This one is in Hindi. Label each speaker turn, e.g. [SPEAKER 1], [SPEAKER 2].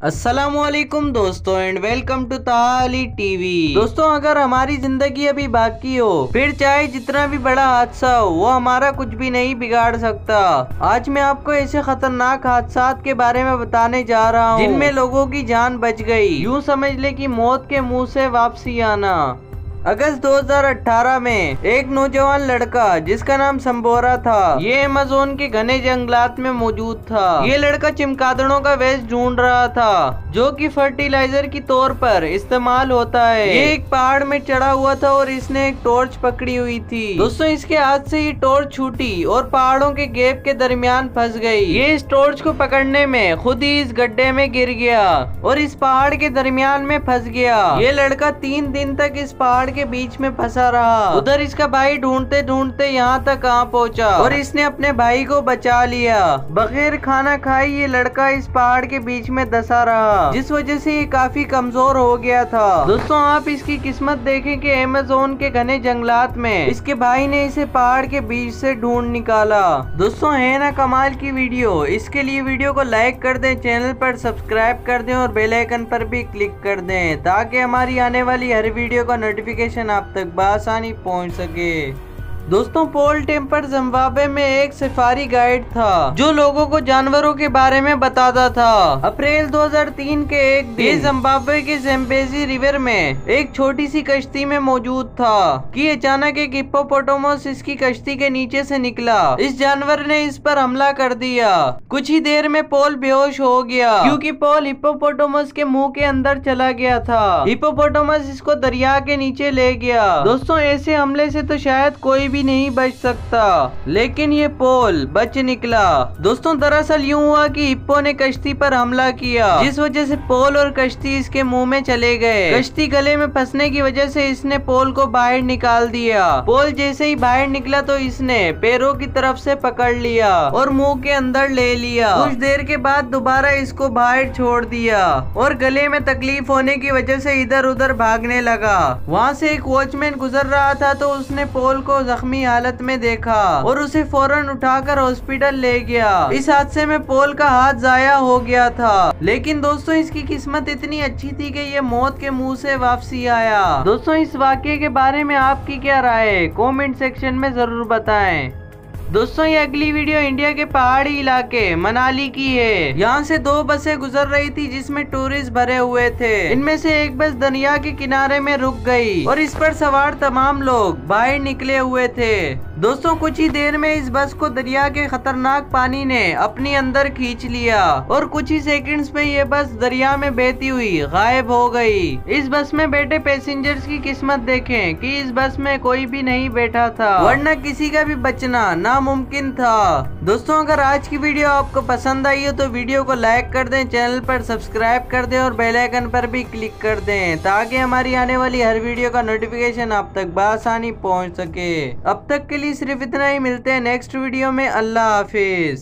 [SPEAKER 1] अस्सलामुअलैकुम दोस्तों एंड वेलकम टू ताली टीवी। दोस्तों अगर हमारी जिंदगी अभी बाकी हो फिर चाहे जितना भी बड़ा हादसा हो वो हमारा कुछ भी नहीं बिगाड़ सकता। आज मैं आपको ऐसे खतरनाक हादसात के बारे में बताने जा रहा हूँ जिनमें लोगों की जान बच गई। यूँ समझ ले कि मौत के मुंह से वापसी आना। अगस्त 2018 में एक नौजवान लड़का जिसका नाम संबोरा था, ये अमेज़न के घने जंगलात में मौजूद था। ये लड़का चिमगादड़ों का वेस्ट ढूंढ रहा था जो कि फर्टिलाइजर की तौर पर इस्तेमाल होता है। ये एक पहाड़ में चढ़ा हुआ था और इसने एक टॉर्च पकड़ी हुई थी। दोस्तों इसके हाथ से ये टॉर्च छूटी और पहाड़ों के गैप के दरमियान फंस गई। ये इस टॉर्च को पकड़ने में खुद ही इस गड्ढे में गिर गया और इस पहाड़ के दरमियान में फंस गया। ये लड़का 3 दिन तक इस पहाड़ के बीच में फंसा रहा। उधर इसका भाई ढूंढते ढूंढते यहाँ तक आ पहुँचा और इसने अपने भाई को बचा लिया। बगैर खाना खाए ये लड़का इस पहाड़ के बीच में दसा रहा, जिस वजह से ये काफी कमजोर हो गया था। दोस्तों आप इसकी किस्मत देखें कि अमेज़न के घने जंगलात में इसके भाई ने इसे पहाड़ के बीच से ढूंढ निकाला। दोस्तों है ना कमाल की वीडियो। इसके लिए वीडियो को लाइक कर दें, चैनल पर सब्सक्राइब कर दें और बेल आइकन पर भी क्लिक कर दें ताकि हमारी आने वाली हर वीडियो का नोटिफिकेशन आप तक बआसानी पहुंच सके। दोस्तों पॉल टेम्पर जिम्बाब्वे में एक सफारी गाइड था जो लोगों को जानवरों के बारे में बताता था। अप्रैल 2003 के एक दिन जिम्बाब्वे के ज़ैम्बेज़ी रिवर में एक छोटी सी कश्ती में मौजूद था कि अचानक एक हिप्पोपोटामस इसकी कश्ती के नीचे से निकला। इस जानवर ने इस पर हमला कर दिया। कुछ ही देर में पॉल बेहोश हो गया क्योंकि पॉल हिप्पोपोटामस के मुंह के अंदर चला गया था। हिप्पोपोटामस इसको दरिया के नीचे ले गया। दोस्तों ऐसे हमले से तो शायद कोई भी नहीं बच सकता, लेकिन ये पॉल बच निकला। दोस्तों दरअसल यूं हुआ कि हिप्पो ने कश्ती पर हमला किया जिस वजह से पॉल और कश्ती इसके मुंह में चले गए। कश्ती गले में फंसने की वजह से इसने पॉल को बाहर निकाल दिया। पॉल जैसे ही बाहर निकला तो इसने पैरों की तरफ से पकड़ लिया और मुंह के अंदर ले लिया। कुछ देर के बाद दोबारा इसको बाहर छोड़ दिया और गले में तकलीफ होने की वजह से इधर उधर भागने लगा। वहाँ से एक वॉचमैन गुजर रहा था तो उसने पॉल को जख्मी हालत में देखा और उसे फौरन उठाकर हॉस्पिटल ले गया। इस हादसे में पॉल का हाथ जाया हो गया था, लेकिन दोस्तों इसकी किस्मत इतनी अच्छी थी कि ये मौत के मुंह से वापसी आया। दोस्तों इस वाकये के बारे में आपकी क्या राय है कमेंट सेक्शन में जरूर बताएं। दोस्तों ये अगली वीडियो इंडिया के पहाड़ी इलाके मनाली की है। यहाँ से 2 बसें गुजर रही थी जिसमें टूरिस्ट भरे हुए थे। इनमें से एक बस दरिया के किनारे में रुक गई और इस पर सवार तमाम लोग बाहर निकले हुए थे। दोस्तों कुछ ही देर में इस बस को दरिया के खतरनाक पानी ने अपने अंदर खींच लिया और कुछ ही सेकंड्स में ये बस दरिया में बहती हुई गायब हो गई। इस बस में बैठे पैसेंजर्स की किस्मत देखें कि इस बस में कोई भी नहीं बैठा था, वरना किसी का भी बचना नामुमकिन था। दोस्तों अगर आज की वीडियो आपको पसंद आई हो तो वीडियो को लाइक कर दें, चैनल पर सब्सक्राइब कर दें और बेल आइकन पर भी क्लिक कर दें ताकि हमारी आने वाली हर वीडियो का नोटिफिकेशन आप तक बआसानी पहुंच सके। अब तक के लिए सिर्फ इतना ही। मिलते हैं नेक्स्ट वीडियो में। अल्लाह हाफिज।